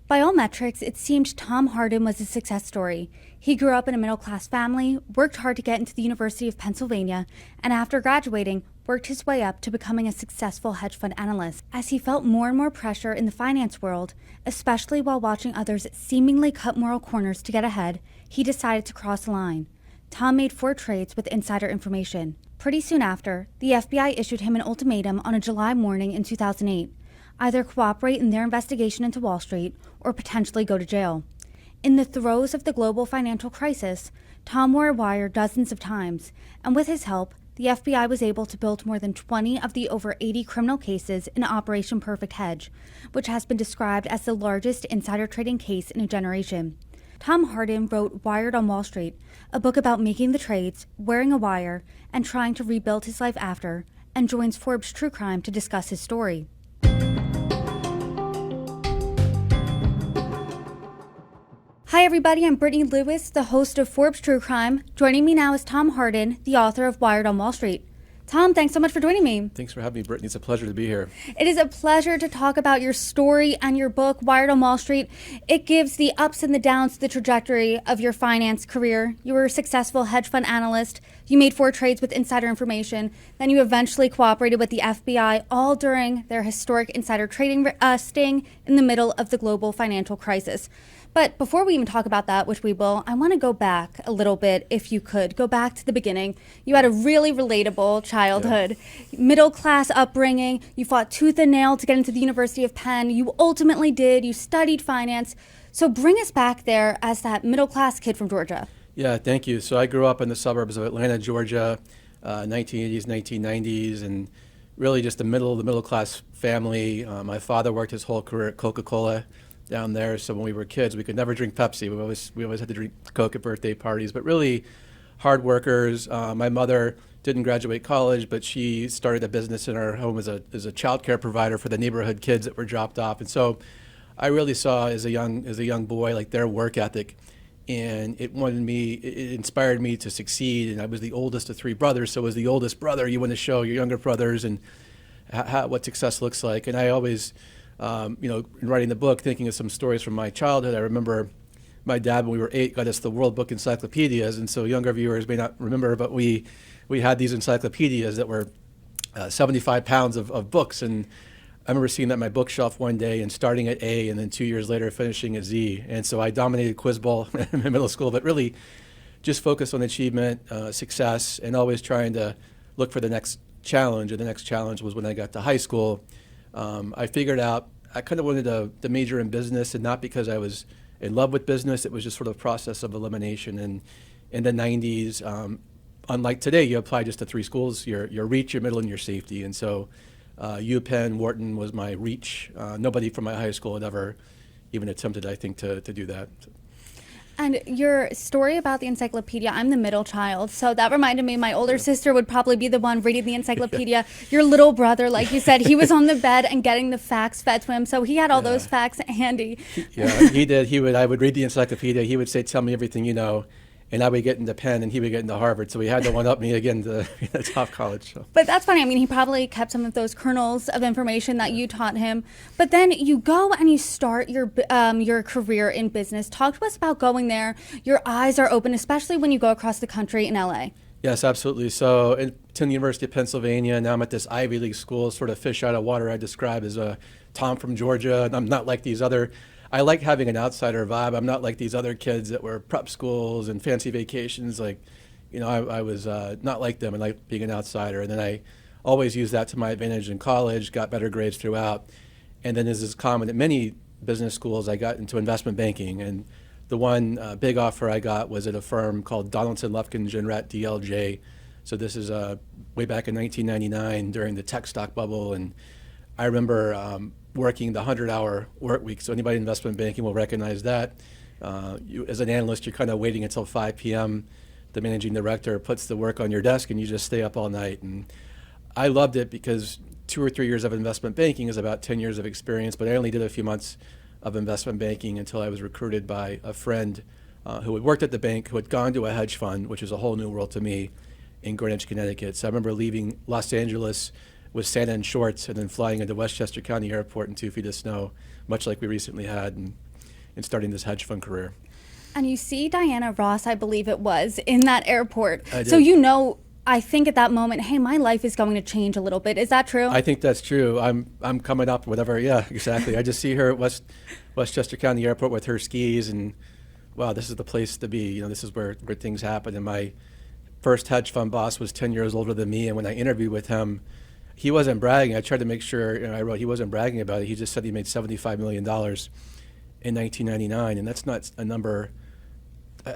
By all metrics, it seemed Tom Hardin was a success story. He grew up in a middle-class family, worked hard to get into the University of Pennsylvania, and after graduating, worked his way up to becoming a successful hedge fund analyst. As he felt more and more pressure in the finance world, especially while watching others seemingly cut moral corners to get ahead, he decided to cross the line. Tom made 4 trades with insider information. Pretty soon after, the FBI issued him an ultimatum on a July morning in 2008. Either cooperate in their investigation into Wall Street or potentially go to jail. In the throes of the global financial crisis, Tom wore a wire dozens of times, and with his help, the FBI was able to build more than 20 of the over 80 criminal cases in Operation Perfect Hedge, which has been described as the largest insider trading case in a generation. Tom Hardin wrote Wired on Wall Street, a book about making the trades, wearing a wire, and trying to rebuild his life after, and joins Forbes True Crime to discuss his story. Hi everybody, I'm Brittany Lewis, the host of Forbes True Crime. Joining me now is Tom Hardin, the author of Wired on Wall Street. Tom, thanks so much for joining me. Thanks for having me, Brittany. It's a pleasure to be here. It is a pleasure to talk about your story and your book, Wired on Wall Street. It gives the ups and the downs to the trajectory of your finance career. You were a successful hedge fund analyst. You made 4 trades with insider information. Then you eventually cooperated with the FBI, all during their historic insider trading sting in the middle of the global financial crisis. But before we even talk about that, which we will, I want to go back a little bit, if you could. Go back to the beginning. You had a really relatable childhood, middle-class upbringing. You fought tooth and nail to get into the University of Penn. You ultimately did. You studied finance. So bring us back there as that middle-class kid from Georgia. Yeah, thank you. So I grew up in the suburbs of Atlanta, Georgia, 1980s, 1990s, and really just the middle-class family. My father worked his whole career at Coca-Cola down there, so when we were kids, we could never drink Pepsi. We always had to drink Coke at birthday parties, but really hard workers. My mother didn't graduate college, but she started a business in our home as a child care provider for the neighborhood kids that were dropped off. And so I really saw as a young boy, like, their work ethic, and it inspired me to succeed. And I was the oldest of 3 brothers, so as the oldest brother, you want to show your younger brothers and what success looks like. And I always in writing the book, thinking of some stories from my childhood. I remember my dad, when we were 8, got us the World Book encyclopedias, and so younger viewers may not remember, but we had these encyclopedias that were 75 pounds of books, and I remember seeing that on my bookshelf one day and starting at A, and then 2 years later finishing at Z. And so I dominated quiz bowl in middle school, but really just focused on achievement, success, and always trying to look for the next challenge. And the next challenge was when I got to high school. I figured out I kind of wanted to major in business, and not because I was in love with business. It was just sort of a process of elimination. And in the 90s, unlike today, you apply just to 3 schools, your reach, your middle, and your safety. And so UPenn, Wharton was my reach. Nobody from my high school had ever even attempted, I think, to do that. And your story about the encyclopedia, I'm the middle child, so that reminded me my older sister would probably be the one reading the encyclopedia. Your little brother, like you said, he was on the bed and getting the facts fed to him, so he had all those facts handy. Yeah, he did. I would read the encyclopedia. He would say, "Tell me everything you know." And I would get into Penn, and he would get into Harvard. So he had to one-up me again to top college. So. But that's funny. I mean, he probably kept some of those kernels of information that you taught him. But then you go and you start your career in business. Talk to us about going there. Your eyes are open, especially when you go across the country in LA. Yes, absolutely. So in the University of Pennsylvania, now I'm at this Ivy League school, sort of fish out of water. I describe as a Tom from Georgia. And I'm not like these other. I like having an outsider vibe. I'm not like these other kids that were prep schools and fancy vacations. Like, I was not like them. I like being an outsider. And then I always used that to my advantage in college, got better grades throughout. And then, as is common at many business schools, I got into investment banking. And the one big offer I got was at a firm called Donaldson, Lufkin, Jenrette, DLJ. So this is way back in 1999 during the tech stock bubble. And I remember working the 100-hour work week. So anybody in investment banking will recognize that. As an analyst, you're kind of waiting until 5 p.m. The managing director puts the work on your desk, and you just stay up all night. And I loved it because 2 or 3 years of investment banking is about 10 years of experience, but I only did a few months of investment banking until I was recruited by a friend who had worked at the bank, who had gone to a hedge fund, which is a whole new world to me, in Greenwich, Connecticut. So I remember leaving Los Angeles with Santa and shorts and then flying into Westchester County Airport in 2 feet of snow, much like we recently had. And in starting this hedge fund career. And you see Diana Ross, I believe it was, in that airport. I did. So I think at that moment, hey, my life is going to change a little bit. Is that true? I think that's true. I'm coming up, whatever. Yeah, exactly. I just see her at Westchester County Airport with her skis, and wow, this is the place to be. This is where things happen. And my first hedge fund boss was 10 years older than me, and when I interviewed with him, he wasn't bragging. I tried to make sure, I wrote he wasn't bragging about it. He just said he made $75 million in 1999, and that's not a number.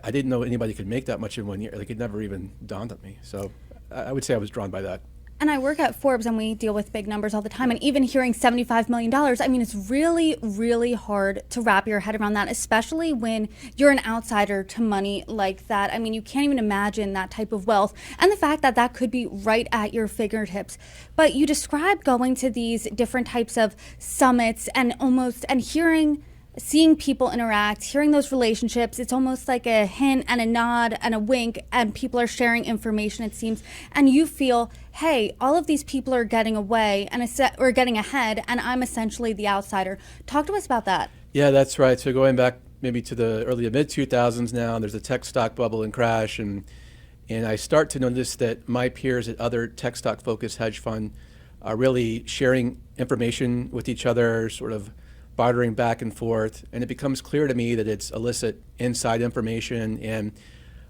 I didn't know anybody could make that much in 1 year. Like, it never even dawned on me. So I would say I was drawn by that. And I work at Forbes, and we deal with big numbers all the time. And even hearing $75 million, I mean, it's really, really hard to wrap your head around that, especially when you're an outsider to money like that. I mean, you can't even imagine that type of wealth and the fact that that could be right at your fingertips. But you describe going to these different types of summits and seeing people interact, hearing those relationships. It's almost like a hint and a nod and a wink, and people are sharing information, it seems. And you feel, hey, all of these people are getting away or getting ahead, and I'm essentially the outsider. Talk to us about that. Yeah, that's right. So going back maybe to the early to mid 2000s now, there's a tech stock bubble and crash, and I start to notice that my peers at other tech stock focused hedge fund are really sharing information with each other, sort of bartering back and forth, and it becomes clear to me that it's illicit inside information. And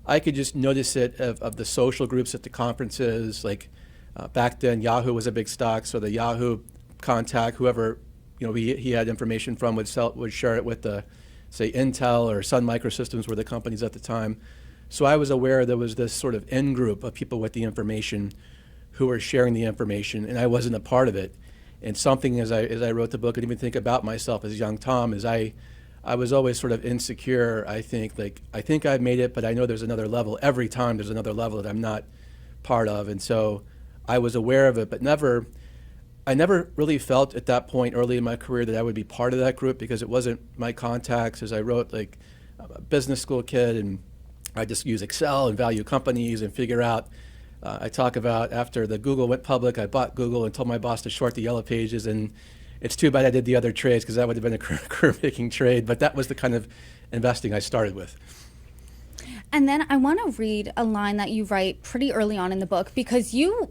I could just notice it of the social groups at the conferences. Like back then, Yahoo was a big stock, so the Yahoo contact, whoever he had information from, would share it with the, say, Intel or Sun Microsystems were the companies at the time. So I was aware there was this sort of in group of people with the information who were sharing the information, and I wasn't a part of it. And something as I wrote the book, and even think about myself as young Tom, is I was always sort of insecure. I think I've made it, but I know there's another level. Every time there's another level that I'm not part of. And so I was aware of it, but I never really felt at that point early in my career that I would be part of that group, because it wasn't my contacts. As I wrote, like, I'm a business school kid, and I just use Excel and value companies and figure out. I talk about after the Google went public, I bought Google and told my boss to short the yellow pages, and it's too bad I did the other trades, because that would have been a career-making trade, but that was the kind of investing I started with. And then I want to read a line that you write pretty early on in the book, because you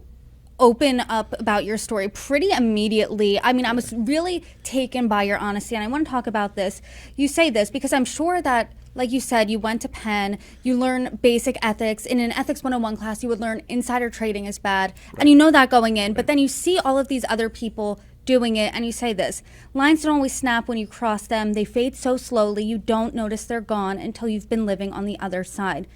open up about your story pretty immediately. I mean, I was really taken by your honesty, and I want to talk about this. You say this because I'm sure that, like you said, you went to Penn, you learn basic ethics. In an Ethics 101 class, you would learn insider trading is bad. Right. And you know that going in, but then you see all of these other people doing it, and you say this: lines don't always snap when you cross them. They fade so slowly, you don't notice they're gone until you've been living on the other side.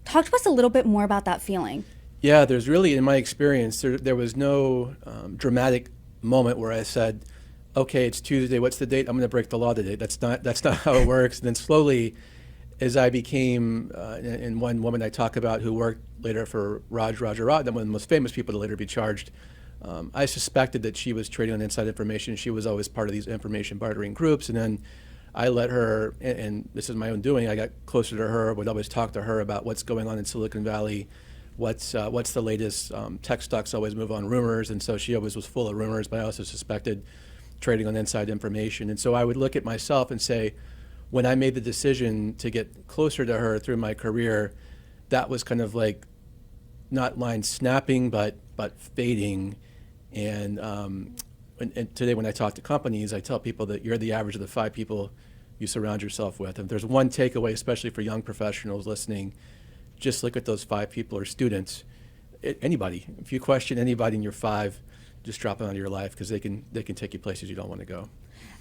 Talk to us a little bit more about that feeling. Yeah, there's really, in my experience, there was no dramatic moment where I said, okay, it's Tuesday, what's the date? I'm going to break the law today. That's not how it works. And then slowly, as I became, and one woman I talk about who worked later for Roger, one of the most famous people to later be charged, I suspected that she was trading on inside information. She was always part of these information bartering groups. And then I let her, and this is my own doing, I got closer to her, would always talk to her about what's going on in Silicon Valley, what's the latest. Tech stocks always move on rumors, and so she always was full of rumors, but I also suspected trading on inside information. And so I would look at myself and say, when I made the decision to get closer to her through my career, that was kind of like not line snapping, but fading. And today when I talk to companies, I tell people that you're the average of the 5 people you surround yourself with. And if there's one takeaway, especially for young professionals listening, just look at those 5 people or students. Anybody, if you question anybody in your 5, just drop it out of your life, because they can take you places you don't want to go.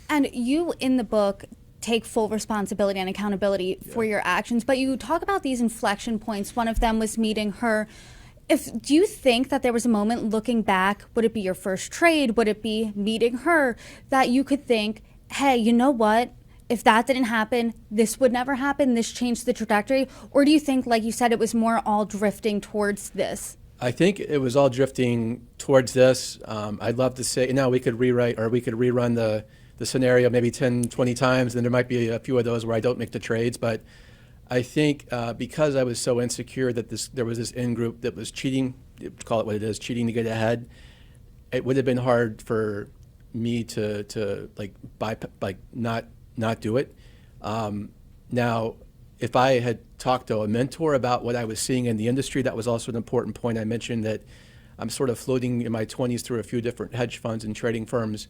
And you, in the book, take full responsibility and accountability for your actions, but you talk about these inflection points. One of them was meeting her. Do you think that there was a moment looking back, would it be your first trade, would it be meeting her, that you could think, hey, you know what? If that didn't happen, this would never happen, this changed the trajectory? Or do you think, like you said, it was more all drifting towards this? I think it was all drifting towards this. I'd love to say, now we could rewrite, or we could rerun the scenario maybe 10, 20 times, and there might be a few of those where I don't make the trades. But I think because I was so insecure that there was this in-group that was cheating, call it what it is, cheating to get ahead, it would have been hard for me to not do it. Now, if I had talked to a mentor about what I was seeing in the industry, that was also an important point. I mentioned that I'm sort of floating in my 20s through a few different hedge funds and trading firms,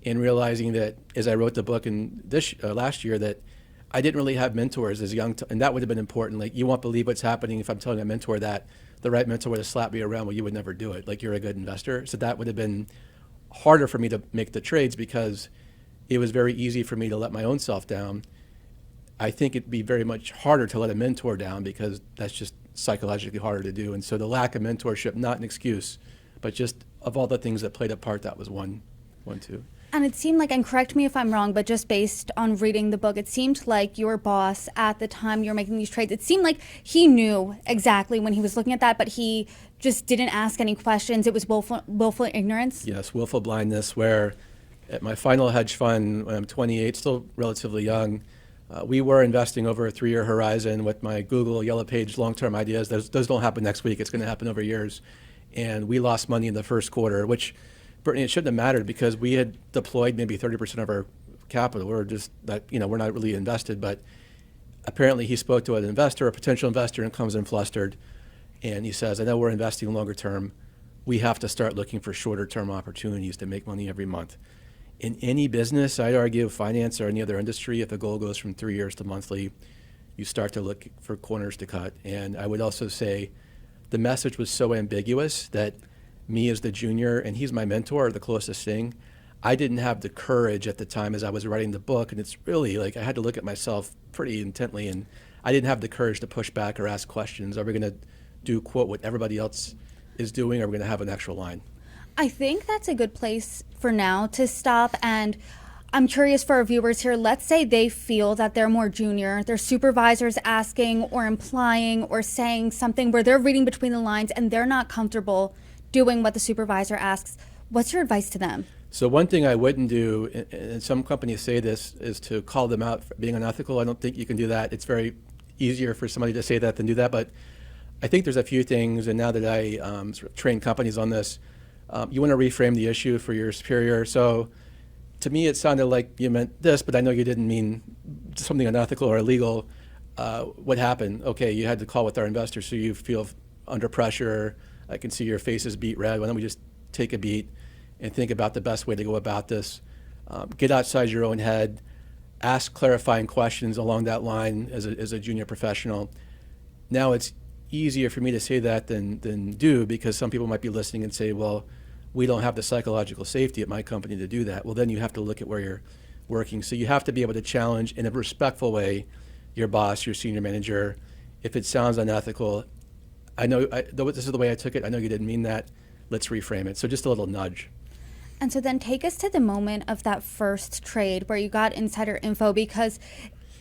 and realizing that as I wrote the book in this last year, that I didn't really have mentors as young, and that would have been important. Like, you won't believe what's happening if I'm telling a mentor that. The right mentor would have slapped me around. Well, you would never do it. Like, you're a good investor. So that would have been harder for me to make the trades, because it was very easy for me to let my own self down. I think it'd be very much harder to let a mentor down, because that's just psychologically harder to do. And so the lack of mentorship, not an excuse, but just of all the things that played a part, that was one too. And it seemed like, and correct me if I'm wrong, but just based on reading the book, it seemed like your boss at the time you were making these trades, it seemed like he knew exactly when he was looking at that, but he just didn't ask any questions. It was willful ignorance. Yes, willful blindness, where at my final hedge fund, when I'm 28, still relatively young, we were investing over a 3-year horizon with my Google Yellow Page long-term ideas. Those don't happen next week. It's going to happen over years. And we lost money in the first quarter, which, Brittany, it shouldn't have mattered, because we had deployed maybe 30% of our capital. We're just that, we're not really invested. But apparently he spoke to an investor, a potential investor, and comes in flustered. And he says, I know we're investing longer term. We have to start looking for shorter term opportunities to make money every month. In any business, I'd argue, finance or any other industry, if the goal goes from 3 years to monthly, you start to look for corners to cut. And I would also say the message was so ambiguous that me as the junior, and he's my mentor, the closest thing, I didn't have the courage at the time as I was writing the book. And it's really like I had to look at myself pretty intently, and I didn't have the courage to push back or ask questions. Are we going to do, quote, what everybody else is doing, or are we going to have an actual line? I think that's a good place for now to stop. And I'm curious for our viewers here, let's say they feel that they're more junior, their supervisor's asking or implying or saying something where they're reading between the lines and they're not comfortable doing what the supervisor asks. What's your advice to them? So one thing I wouldn't do, and some companies say this, is to call them out for being unethical. I don't think you can do that. It's very easier for somebody to say that than do that. But I think there's a few things, and now that I sort of train companies on this, you want to reframe the issue for your superior. So to me, it sounded like you meant this, but I know you didn't mean something unethical or illegal. What happened? Okay, you had to call with our investors, so you feel under pressure. I can see your face is beet red. Why don't we just take a beat and think about the best way to go about this? Get outside your own head. Ask clarifying questions along that line as a junior professional. Now it's easier for me to say that than do, because some people might be listening and say, well, we don't have the psychological safety at my company to do that. Well, then you have to look at where you're working. So you have to be able to challenge in a respectful way your boss, your senior manager. If it sounds unethical, I know this is the way I took it. I know you didn't mean that. Let's reframe it. So just a little nudge. And so then take us to the moment of that first trade where you got insider info, because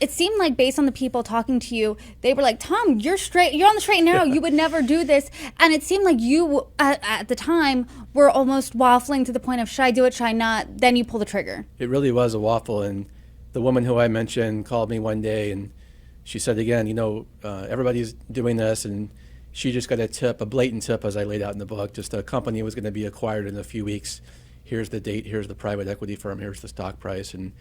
it seemed like, based on the people talking to you, they were like, Tom, you're on the straight and narrow. You would never do this. And it seemed like you, at the time, were almost waffling to the point of, should I do it, should I not? Then you pull the trigger. It really was a waffle. And the woman who I mentioned called me one day, and she said again, everybody's doing this, and she just got a blatant tip, as I laid out in the book. Just a company was going to be acquired in a few weeks. Here's the date, here's the private equity firm, here's the stock price. And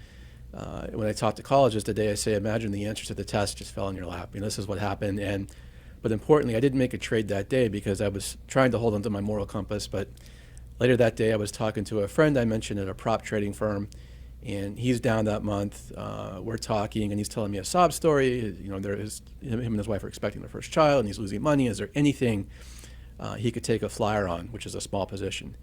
when I talk to colleges today, I say, imagine the answers to the test just fell in your lap. This is what happened. But importantly, I didn't make a trade that day because I was trying to hold on to my moral compass. But later that day, I was talking to a friend I mentioned at a prop trading firm, and he's down that month. We're talking, and he's telling me a sob story. Him and his wife are expecting their first child, and he's losing money. Is there anything he could take a flyer on, which is a small position?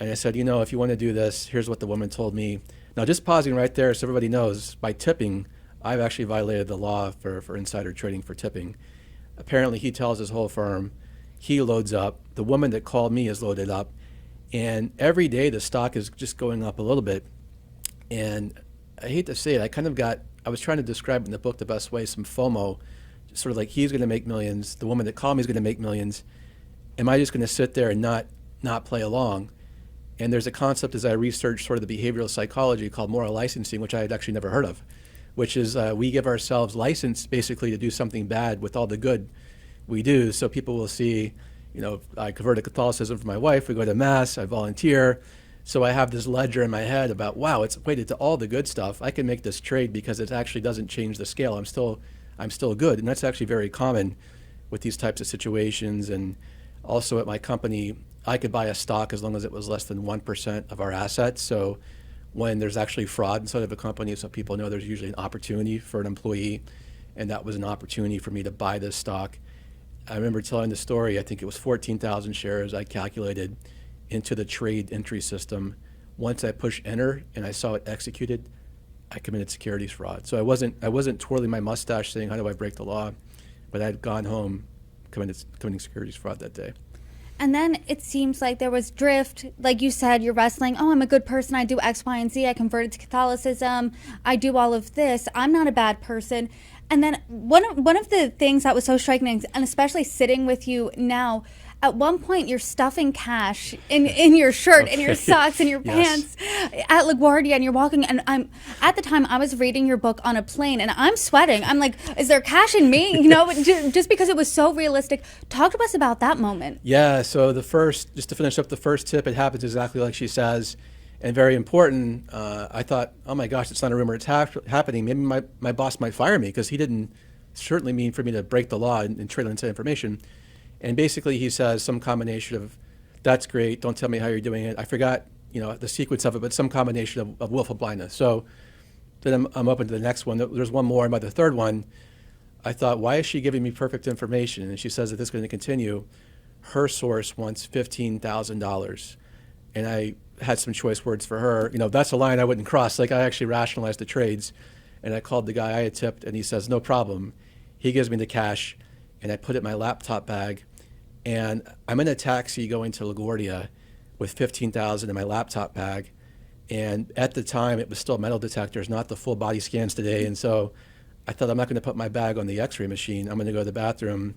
And I said, if you want to do this, here's what the woman told me. Now, just pausing right there so everybody knows, by tipping, I've actually violated the law for insider trading for tipping. Apparently, he tells his whole firm, he loads up. The woman that called me is loaded up. And every day, the stock is just going up a little bit. And I hate to say it, I was trying to describe in the book the best way, some FOMO, sort of like, he's going to make millions. The woman that called me is going to make millions. Am I just going to sit there and not play along? And there's a concept, as I researched sort of the behavioral psychology, called moral licensing, which I had actually never heard of, which is we give ourselves license basically to do something bad with all the good we do. So people will see, I converted to Catholicism for my wife, we go to Mass, I volunteer, So I have this ledger in my head about, wow, it's weighted to all the good stuff. I can make this trade because it actually doesn't change the scale. I'm still good. And that's actually very common with these types of situations. And also at my company, I could buy a stock as long as it was less than 1% of our assets. So when there's actually fraud inside of a company, so people know there's usually an opportunity for an employee. And that was an opportunity for me to buy this stock. I remember telling the story, I think it was 14,000 shares I calculated into the trade entry system. Once I pushed enter and I saw it executed, I committed securities fraud. So I wasn't twirling my mustache saying, how do I break the law? But I had gone home committing securities fraud that day. And then it seems like there was drift. Like you said, you're wrestling, oh, I'm a good person. I do X, Y, and Z. I converted to Catholicism. I do all of this. I'm not a bad person. And then one of the things that was so striking, and especially sitting with you now, at one point you're stuffing cash in your shirt, in your socks, in your pants at LaGuardia, and you're walking, and at the time I was reading your book on a plane and I'm sweating. I'm like, is there cash in me? You know, just because it was so realistic. Talk to us about that moment. Yeah, so just to finish up the first tip, it happens exactly like she says. And very important, I thought, oh my gosh, it's not a rumor, it's happening. Maybe my boss might fire me because he didn't certainly mean for me to break the law and trade on inside information. And basically he says some combination of, that's great, don't tell me how you're doing it. I forgot, the sequence of it, but some combination of willful blindness. So then I'm open to the next one. There's one more, and by the third one, I thought, why is she giving me perfect information? And she says that this is going to continue. Her source wants $15,000. And I had some choice words for her. That's a line I wouldn't cross. Like, I actually rationalized the trades. And I called the guy I had tipped, and he says, no problem. He gives me the cash, and I put it in my laptop bag. And I'm in a taxi going to LaGuardia with $15,000 in my laptop bag. And at the time, it was still metal detectors, not the full body scans today. And so I thought, I'm not going to put my bag on the x-ray machine. I'm going to go to the bathroom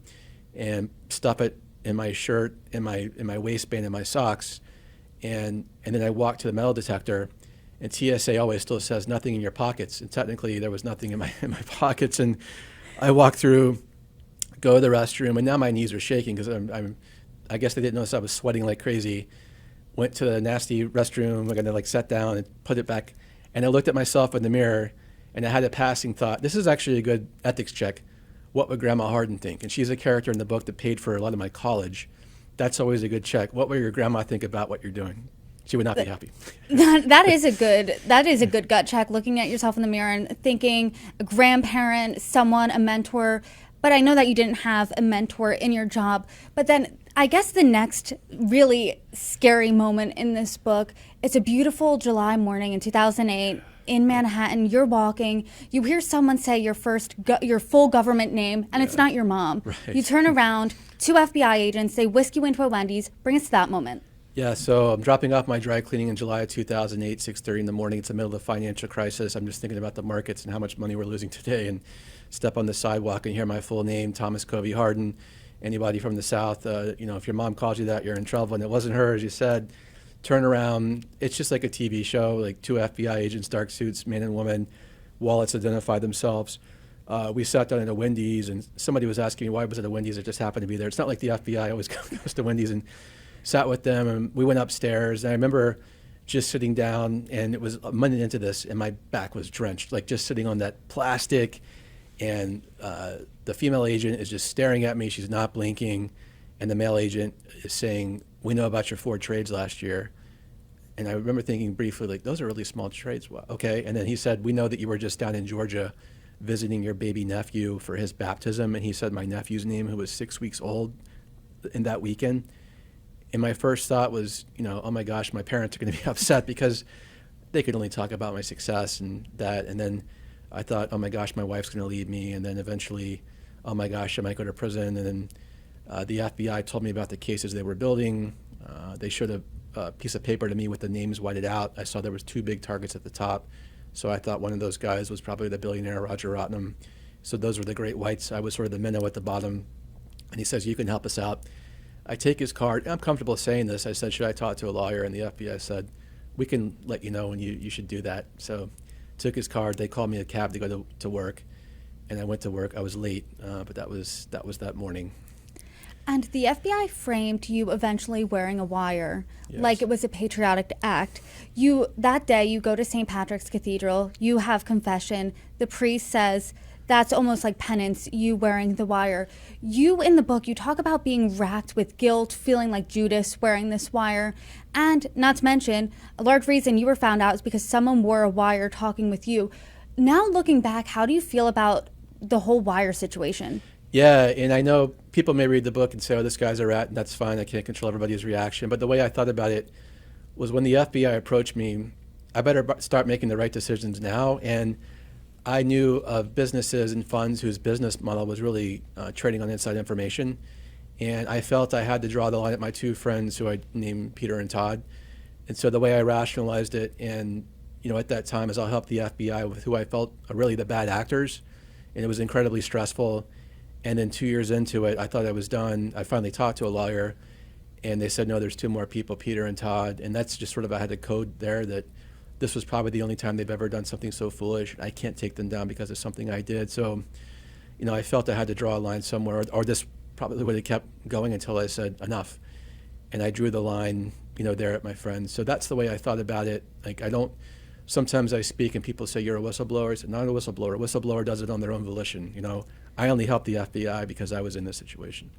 and stuff it in my shirt, in my waistband, in my socks. And then I walked to the metal detector, and TSA always still says nothing in your pockets. And technically, there was nothing in my pockets. And I walked through, go to the restroom, and now my knees are shaking because I guess they didn't notice I was sweating like crazy. Went to the nasty restroom, I'm gonna sat down and put it back, and I looked at myself in the mirror, and I had a passing thought. This is actually a good ethics check. What would Grandma Hardin think? And she's a character in the book that paid for a lot of my college. That's always a good check. What would your grandma think about what you're doing? She would not be happy. That is a good gut check. Looking at yourself in the mirror and thinking, a grandparent, someone, a mentor. But I know that you didn't have a mentor in your job. But then I guess the next really scary moment in this book, it's a beautiful July morning in 2008 in Manhattan. You're walking, you hear someone say your full government name, and it's not your mom. Right. You turn around, two FBI agents, they whisk you into a Wendy's. Bring us to that moment. Yeah, so I'm dropping off my dry cleaning in July of 2008, 6:30 in the morning. It's the middle of the financial crisis. I'm just thinking about the markets and how much money we're losing today, and step on the sidewalk and hear my full name, Thomas Covey Hardin. Anybody from the South, if your mom calls you that, you're in trouble. And it wasn't her, as you said. Turn around. It's just like a TV show, like two FBI agents, dark suits, man and woman, wallets identify themselves. We sat down at a Wendy's, and somebody was asking me why was it a Wendy's. It just happened to be there. It's not like the FBI always goes to Wendy's, and sat with them, and we went upstairs. And I remember just sitting down, and it was a minute into this, and my back was drenched, like just sitting on that plastic. And the female agent is just staring at me. She's not blinking. And the male agent is saying, we know about your 4 trades last year. And I remember thinking briefly, like, those are really small trades. Well, okay. And then he said, we know that you were just down in Georgia visiting your baby nephew for his baptism. And he said my nephew's name, who was 6 weeks old in that weekend. And my first thought was, oh my gosh, my parents are going to be upset because they could only talk about my success and that. And then I thought, oh my gosh, my wife's going to leave me. And then eventually, oh my gosh, I might go to prison. And then the FBI told me about the cases they were building. They showed a piece of paper to me with the names whited out. I saw there was 2 big targets at the top. So I thought one of those guys was probably the billionaire Roger Rotnam. So those were the great whites. I was sort of the minnow at the bottom. And he says, you can help us out. I take his card. I'm comfortable saying this. I said, should I talk to a lawyer? And the FBI said, we can let you know when you should do that. So took his card. They called me a cab to go to work. And I went to work. I was late, but that was that morning. And the FBI framed you eventually wearing a wire, Yes. like it was a patriotic act. That day, you go to St. Patrick's Cathedral, you have confession. The priest says that's almost like penance, you wearing the wire. You, in the book, you talk about being racked with guilt, feeling like Judas wearing this wire. And not to mention, a large reason you were found out is because someone wore a wire talking with you. Now looking back, how do you feel about the whole wire situation? Yeah, and I know people may read the book and say, oh, this guy's a rat, and that's fine. I can't control everybody's reaction. But the way I thought about it was when the FBI approached me, I better start making the right decisions now. And I knew of businesses and funds whose business model was really trading on inside information. And I felt I had to draw the line at my two friends who I named Peter and Todd. And so the way I rationalized it, and at that time, is I'll help the FBI with who I felt are really the bad actors. And it was incredibly stressful. And then 2 years into it, I thought I was done. I finally talked to a lawyer, and they said, no, there's two more people, Peter and Todd. And that's just sort of, I had to code there that this was probably the only time they've ever done something so foolish. I can't take them down because of something I did. So, I felt I had to draw a line somewhere, or this probably would have kept going until I said enough. And I drew the line, there at my friends. So that's the way I thought about it. Like, sometimes I speak and people say, you're a whistleblower. I said, not a whistleblower. A whistleblower does it on their own volition. I only helped the FBI because I was in this situation.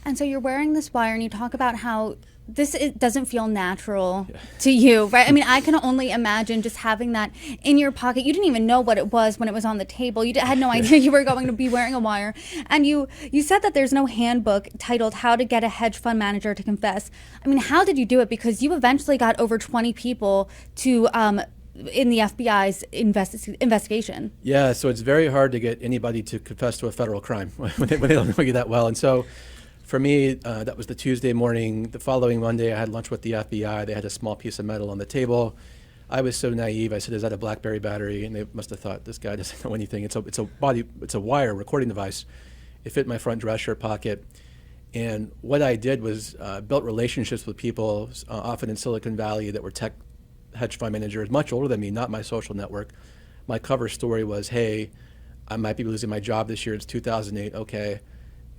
And so you're wearing this wire, and you talk about how it doesn't feel natural to you, right? I mean, I can only imagine just having that in your pocket. You didn't even know what it was when it was on the table. You had no idea you were going to be wearing a wire. And you said that there's no handbook titled How to Get a Hedge Fund Manager to Confess. I mean, how did you do it? Because you eventually got over 20 people to in the FBI's investigation. Yeah, so it's very hard to get anybody to confess to a federal crime when they don't know you that well. And so for me, that was the Tuesday morning. The following Monday, I had lunch with the FBI. They had a small piece of metal on the table. I was so naive. I said, is that a BlackBerry battery? And they must have thought, this guy doesn't know anything. It's a wire recording device. It fit in my front dress shirt pocket. And what I did was built relationships with people, often in Silicon Valley, that were tech hedge fund managers, much older than me, not my social network. My cover story was, hey, I might be losing my job this year. It's 2008, okay,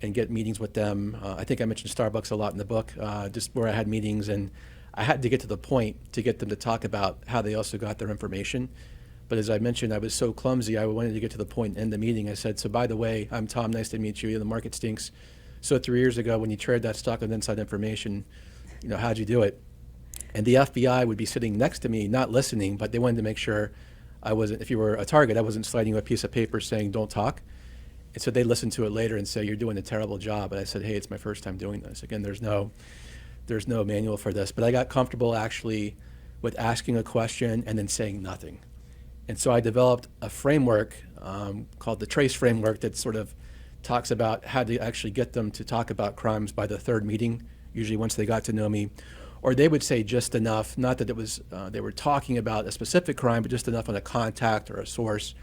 and get meetings with them. I think I mentioned Starbucks a lot in the book, just where I had meetings, and I had to get to the point to get them to talk about how they also got their information. But as I mentioned, I was so clumsy, I wanted to get to the point and end the meeting. I said, so by the way, I'm Tom, nice to meet you. The market stinks. So 3 years ago, when you traded that stock with inside information, how'd you do it? And the FBI would be sitting next to me, not listening, but they wanted to make sure I wasn't, if you were a target, I wasn't sliding you a piece of paper saying, don't talk. And so they listened to it later and say, you're doing a terrible job. And I said, hey, it's my first time doing this. Again, there's no manual for this. But I got comfortable actually with asking a question and then saying nothing. And so I developed a framework called the TRACE framework that sort of talks about how to actually get them to talk about crimes by the third meeting, usually once they got to know me. Or they would say just enough, not that it was they were talking about a specific crime, but just enough on a contact or a source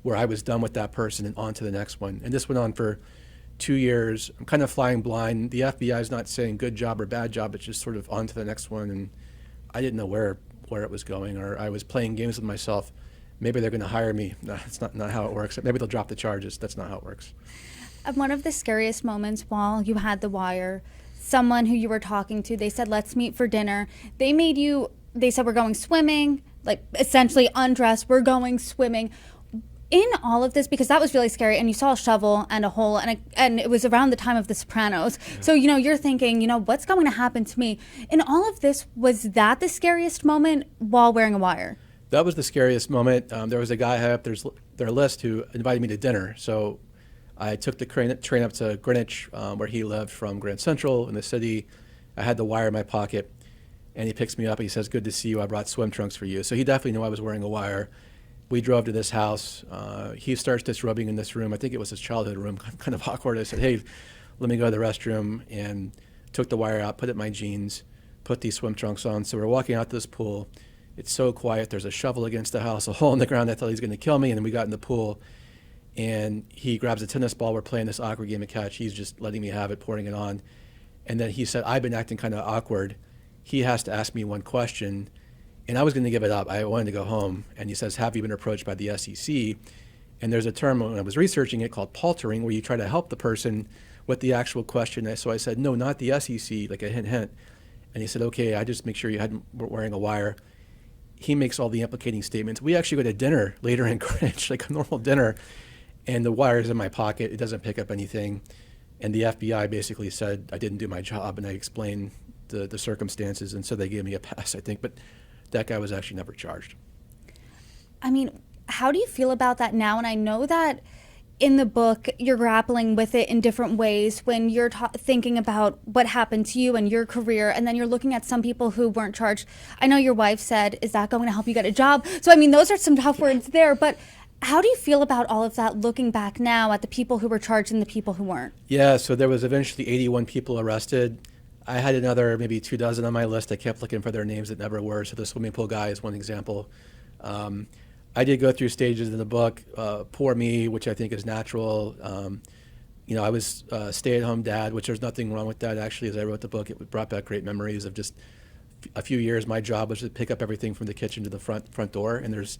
where I was done with that person and on to the next one. And this went on for 2 years. I'm kind of flying blind. The FBI is not saying good job or bad job. It's just sort of on to the next one. And I didn't know where it was going, or I was playing games with myself. Maybe they're going to hire me. No, it's not how it works. Maybe they'll drop the charges. That's not how it works. One of the scariest moments while you had the wire, someone who you were talking to, they said, let's meet for dinner. They said, we're going swimming, like essentially undressed, we're going swimming. In all of this, because that was really scary, and you saw a shovel and a hole, and it was around the time of The Sopranos. Yeah. So, you're thinking, what's going to happen to me? In all of this, was that the scariest moment while wearing a wire? That was the scariest moment. There was a guy high up their list who invited me to dinner. So I took the train up to Greenwich, where he lived, from Grand Central in the city. I had the wire in my pocket, and he picks me up and he says, good to see you. I brought swim trunks for you. So he definitely knew I was wearing a wire. We drove to this house. He starts disrobing in this room. I think it was his childhood room, kind of awkward. I said, hey, let me go to the restroom, and took the wire out, put it in my jeans, put these swim trunks on. So we're walking out to this pool. It's so quiet. There's a shovel against the house, a hole in the ground. I thought he was going to kill me. And then we got in the pool, and he grabs a tennis ball. We're playing this awkward game of catch. He's just letting me have it, pouring it on. And then he said, I've been acting kind of awkward. He has to ask me one question. And I was going to give it up. I wanted to go home. And he says, have you been approached by the SEC? And there's a term when I was researching it called paltering, where you try to help the person what the actual question is. So I said, no, not the SEC, like a hint, hint. And he said, okay, I just make sure you weren't wearing a wire. He makes all the implicating statements. We actually go to dinner later in Greenwich, like a normal dinner, and the wire's in my pocket. It doesn't pick up anything. And the FBI basically said I didn't do my job, and I explained the circumstances, and so they gave me a pass, I think. But that guy was actually never charged. I mean, how do you feel about that now? And I know that in the book, you're grappling with it in different ways when you're thinking about what happened to you and your career, and then you're looking at some people who weren't charged. I know your wife said, is that going to help you get a job? So, I mean, those are some tough words there, but how do you feel about all of that looking back now at the people who were charged and the people who weren't? Yeah, so there was eventually 81 people arrested. I had another maybe 24 on my list. I kept looking for their names that never were, so the swimming pool guy is one example. I did go through stages in the book, poor me, which I think is natural. I was a stay-at-home dad, which there's nothing wrong with that. Actually, as I wrote the book, it brought back great memories of just a few years. My job was to pick up everything from the kitchen to the front door, and there's,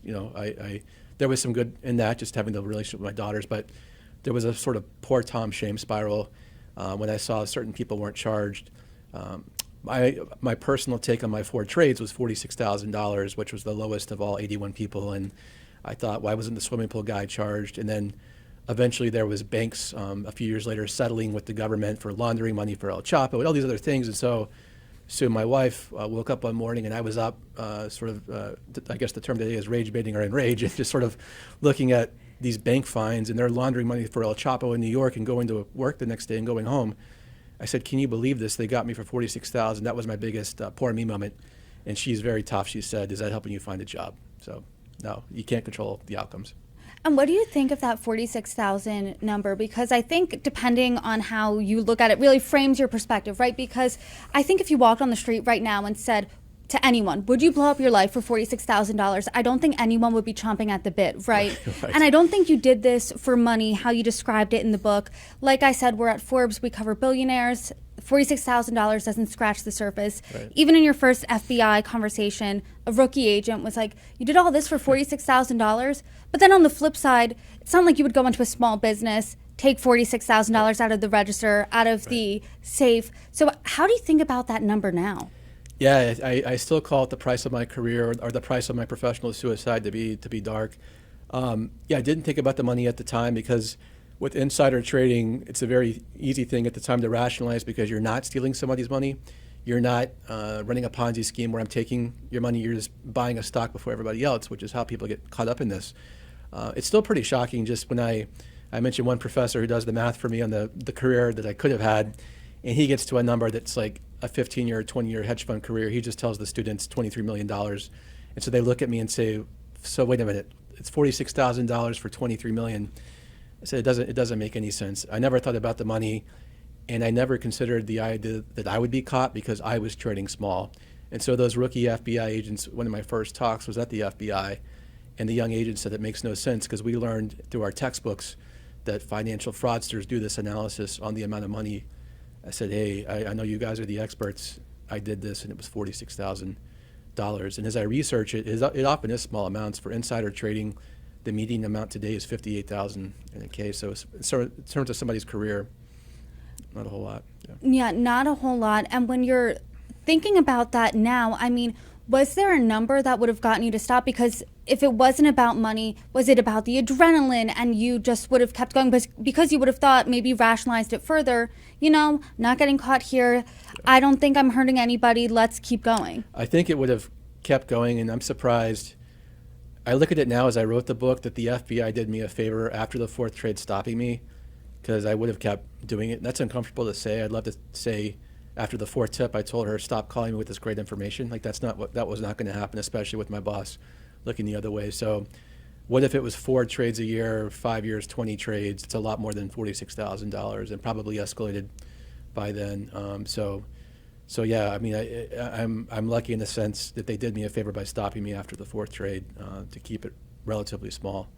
there was some good in that, just having the relationship with my daughters, but there was a sort of poor Tom shame spiral when I saw certain people weren't charged. My personal take on my 4 trades was $46,000, which was the lowest of all 81 people. And I thought, why wasn't the swimming pool guy charged? And then eventually there was banks a few years later settling with the government for laundering money for El Chapo and all these other things. And so my wife woke up one morning and I was up I guess the term today is rage baiting or enraged, and just sort of looking at these bank fines, and they're laundering money for El Chapo in New York and going to work the next day and going home. I said, can you believe this? They got me for $46,000. That was my biggest poor me moment. And she's very tough. She said, is that helping you find a job? So no, you can't control the outcomes. And what do you think of that 46,000 number? Because I think depending on how you look at it really frames your perspective, right? Because I think if you walked on the street right now and said to anyone, would you blow up your life for $46,000? I don't think anyone would be chomping at the bit, right? Right. And I don't think you did this for money, how you described it in the book. Like I said, we're at Forbes, we cover billionaires. $46,000 doesn't scratch the surface. Right. Even in your first FBI conversation, a rookie agent was like, you did all this for $46,000? But then on the flip side, it's not like you would go into a small business, take $46,000 out of the register, out of the safe. So how do you think about that number now? Yeah, I still call it the price of my career, or the price of my professional suicide, to be dark. I didn't think about the money at the time, because with insider trading, it's a very easy thing at the time to rationalize, because you're not stealing somebody's money. You're not running a Ponzi scheme where I'm taking your money. You're just buying a stock before everybody else, which is how people get caught up in this. It's still pretty shocking. Just when I mentioned one professor who does the math for me on the career that I could have had, and he gets to a number that's like a 15-year, 20-year hedge fund career. He just tells the students $23 million. And so they look at me and say, so wait a minute, it's $46,000 for $23 million. I said, it doesn't make any sense. I never thought about the money, and I never considered the idea that I would be caught, because I was trading small. And so those rookie FBI agents, one of my first talks was at the FBI, and the young agent said it makes no sense, because we learned through our textbooks that financial fraudsters do this analysis on the amount of money. I said, hey, I know you guys are the experts. I did this, and it was $46,000. And as I research it, it often is small amounts. For insider trading, the median amount today is $58,000 in a case. So in terms of somebody's career, not a whole lot. Yeah, not a whole lot. And when you're thinking about that now, I mean, was there a number that would have gotten you to stop? Because if it wasn't about money, was it about the adrenaline, and you just would have kept going because you would have thought, maybe rationalized it further, not getting caught here. I don't think I'm hurting anybody. Let's keep going. I think it would have kept going, and I'm surprised. I look at it now as I wrote the book that the FBI did me a favor after the 4th trade stopping me, because I would have kept doing it. And that's uncomfortable to say. I'd love to say after the 4th tip, I told her, stop calling me with this great information. Like, that was not going to happen, especially with my boss looking the other way. So what if it was 4 trades a year, 5 years, 20 trades? It's a lot more than $46,000, and probably escalated by then. So yeah, I mean, I'm lucky in the sense that they did me a favor by stopping me after the 4th trade to keep it relatively small.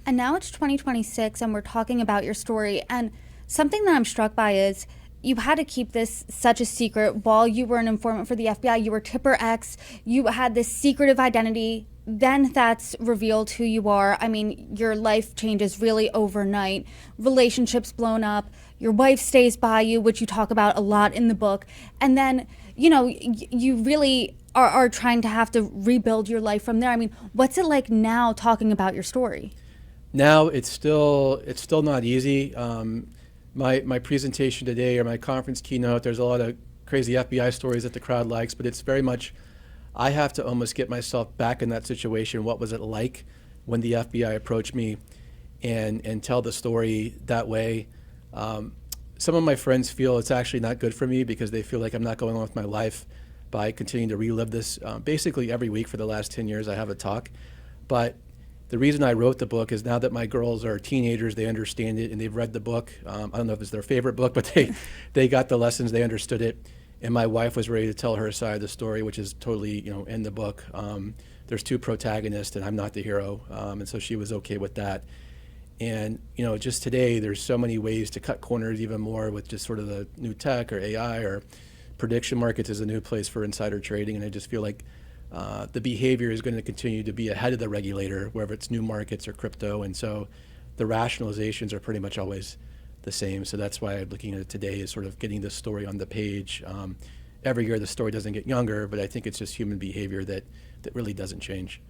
And now it's 2026, and we're talking about your story. And something that I'm struck by is you had to keep this such a secret while you were an informant for the FBI. You were Tipper X. You had this secretive identity. then that's revealed who you are. I mean, your life changes really overnight. Relationships blown up. Your wife stays by you, which you talk about a lot in the book. And then, you really are trying to have to rebuild your life from there. I mean, what's it like now talking about your story? Now it's still not easy. My presentation today or my conference keynote, there's a lot of crazy FBI stories that the crowd likes, but it's very much, I have to almost get myself back in that situation. What was it like when the FBI approached me, and tell the story that way. Some of my friends feel it's actually not good for me because they feel like I'm not going on with my life by continuing to relive this. Basically every week for the last 10 years I have a talk. But the reason I wrote the book is now that my girls are teenagers, they understand it and they've read the book. I don't know if it's their favorite book, but they got the lessons, they understood it. And my wife was ready to tell her side of the story, which is totally, in the book. There's two protagonists and I'm not the hero. And so she was okay with that. And, just today, there's so many ways to cut corners even more with just sort of the new tech or AI, or prediction markets is a new place for insider trading. And I just feel like the behavior is going to continue to be ahead of the regulator, whether it's new markets or crypto. And so the rationalizations are pretty much always the same. So that's why I'm looking at it today as sort of getting this story on the page. Every year the story doesn't get younger, but I think it's just human behavior that really doesn't change.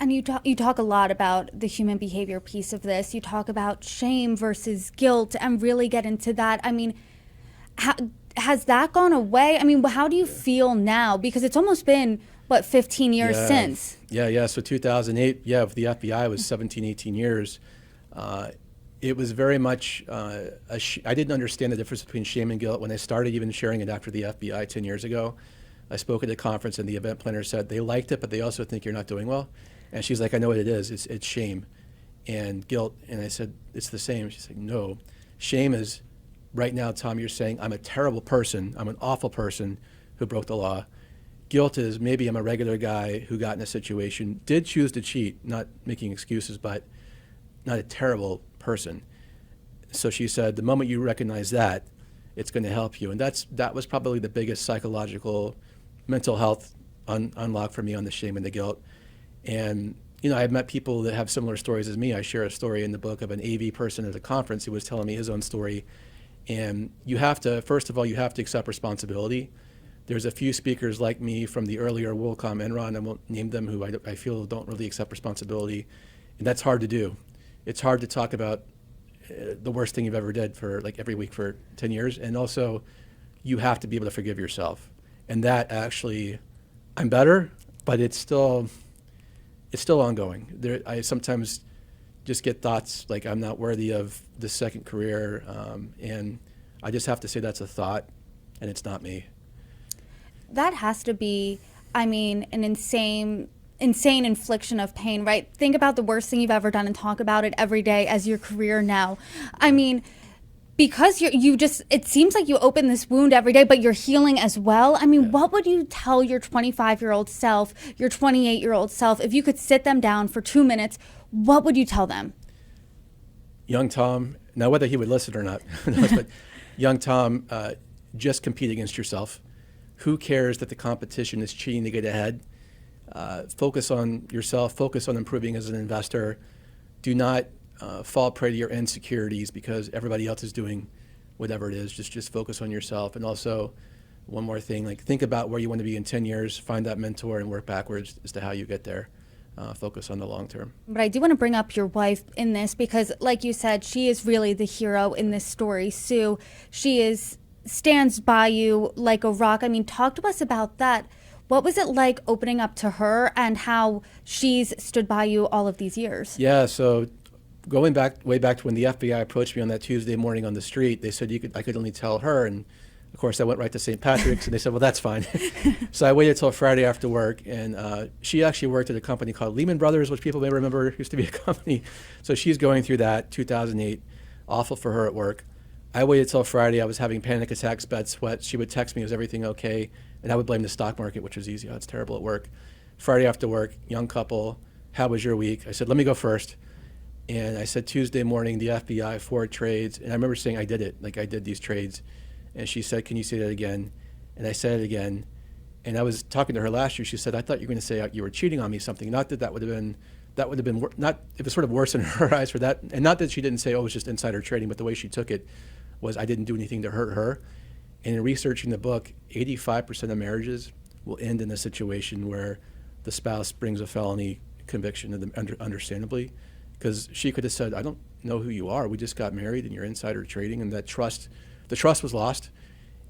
And you talk a lot about the human behavior piece of this. You talk about shame versus guilt and really get into that. I mean, has that gone away? I mean, how do you feel now? Because it's almost been, 15 years since? Yeah. So 2008, with the FBI was 17, 18 years. It was very much, I didn't understand the difference between shame and guilt when I started even sharing it after the FBI 10 years ago. I spoke at a conference and the event planner said they liked it, but they also think you're not doing well. And she's like, I know what it is. It's shame and guilt. And I said, it's the same. She's like, no. Shame is, right now, Tom, you're saying I'm a terrible person. I'm an awful person who broke the law. Guilt is maybe I'm a regular guy who got in a situation, did choose to cheat, not making excuses, but not a terrible person. So she said, the moment you recognize that, it's going to help you. And that was probably the biggest psychological, mental health unlock for me on the shame and the guilt. And, I've met people that have similar stories as me. I share a story in the book of an AV person at a conference who was telling me his own story. And first of all, you have to accept responsibility. There's a few speakers like me from the earlier WorldCom Enron, I won't name them, who I feel don't really accept responsibility. And that's hard to do. It's hard to talk about the worst thing you've ever did for every week for 10 years. And also, you have to be able to forgive yourself. And that actually, I'm better, but it's still ongoing. I sometimes just get thoughts like I'm not worthy of the second career, and I just have to say that's a thought, and it's not me. That has to be, an insane infliction of pain, right? Think about the worst thing you've ever done and talk about it every day as your career now. Because it seems like you open this wound every day, but you're healing as well. What would you tell your 25-year-old self, your 28-year-old self, if you could sit them down for 2 minutes, what would you tell them? Young Tom, now whether he would listen or not, but young Tom, just compete against yourself. Who cares that the competition is cheating to get ahead? Focus on yourself, focus on improving as an investor. Do not fall prey to your insecurities because everybody else is doing whatever it is. Just focus on yourself. And also, one more thing, think about where you want to be in 10 years, find that mentor and work backwards as to how you get there. Focus on the long term. But I do want to bring up your wife in this because, like you said, she is really the hero in this story. Sue, stands by you like a rock. Talk to us about that. What was it like opening up to her and how she's stood by you all of these years? Yeah, so going way back to when the FBI approached me on that Tuesday morning on the street, they said I could only tell her, and of course I went right to St. Patrick's, and they said, well, that's fine. So I waited till Friday after work, and she actually worked at a company called Lehman Brothers, which people may remember used to be a company. So she's going through that, 2008, awful for her at work. I waited till Friday. I was having panic attacks, bad sweats. She would text me, is everything okay? And I would blame the stock market, which was easy. Oh, it's terrible at work. Friday after work, young couple, how was your week? I said, let me go first. And I said, Tuesday morning, the FBI, 4 trades. And I remember saying I did it, I did these trades. And she said, can you say that again? And I said it again. And I was talking to her last year. She said, "I thought you were going to say you were cheating on me, something." Not that would have been not. It was sort of worse in her eyes for that, and not that she didn't say, "Oh, it was just insider trading," but the way she took it was, I didn't do anything to hurt her. And in researching the book, 85% of marriages will end in a situation where the spouse brings a felony conviction, and understandably, because she could have said, "I don't know who you are. We just got married, and you're insider trading," and the trust was lost.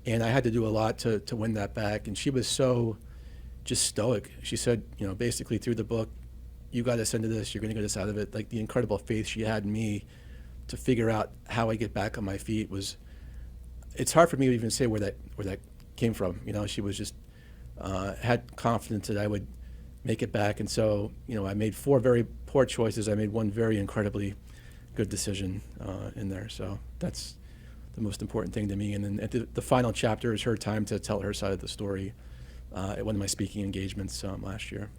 And I had to do a lot to win that back. And she was so just stoic. She said, basically through the book, "You got us into this. You're going to get us out of it." Like, the incredible faith she had in me to figure out how I get back on my feet was. It's hard for me to even say where that came from. She was just had confidence that I would make it back. And so, I made 4 very poor choices. I made one very incredibly good decision in there. So that's the most important thing to me. And then at the final chapter is her time to tell her side of the story at one of my speaking engagements last year.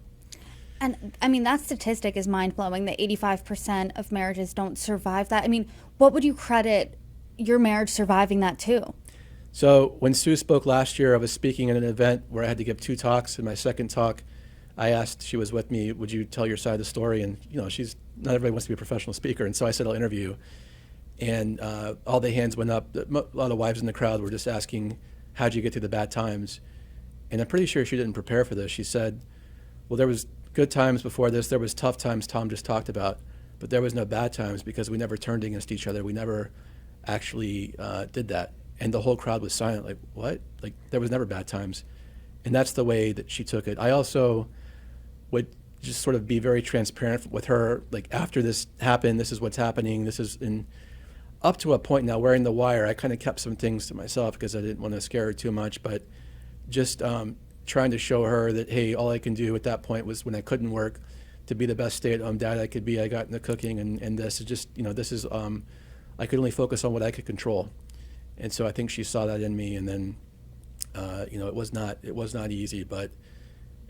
And I mean, that statistic is mind-blowing, that 85% of marriages don't survive that. I mean, what would you credit your marriage surviving that to? So when Sue spoke last year, I was speaking at an event where I had to give 2 talks. In my second talk, I asked, she was with me, "Would you tell your side of the story?" And not everybody wants to be a professional speaker, and so I said, "I'll interview you." And all the hands went up. A lot of wives in the crowd were just asking, "How'd you get through the bad times?" And I'm pretty sure she didn't prepare for this. She said, "Well, there was good times before this. There was tough times Tom just talked about, but there was no bad times because we never turned against each other. We never actually did that." And the whole crowd was silent, like, "What?" Like, there was never bad times. And that's the way that she took it. I also would just sort of be very transparent with her, like, after this happened, this is what's happening, this is in. Up to a point now, wearing the wire, I kind of kept some things to myself because I didn't want to scare her too much, but just trying to show her that, hey, all I can do at that point was, when I couldn't work, to be the best stay-at-home dad I could be. I got into cooking, and this is just, this is, I could only focus on what I could control. And so I think she saw that in me, and then, it was not easy, but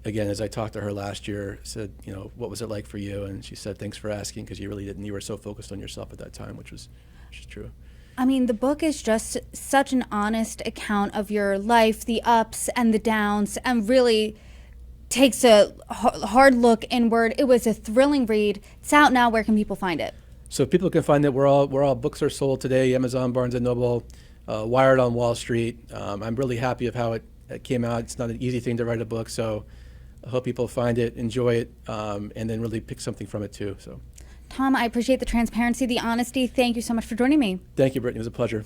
again, as I talked to her last year, said, "What was it like for you?" And she said, "Thanks for asking, because you really didn't. You were so focused on yourself at that time," which is true. I mean, the book is just such an honest account of your life, the ups and the downs, and really takes a hard look inward. It was a thrilling read. It's out now. Where can people find it? So people can find it where all books are sold today: Amazon, Barnes & Noble, Wired on Wall Street. I'm really happy of how it came out. It's not an easy thing to write a book, so I hope people find it, enjoy it, and then really pick something from it too. So, Tom, I appreciate the transparency, the honesty. Thank you so much for joining me. Thank you, Brittany. It was a pleasure.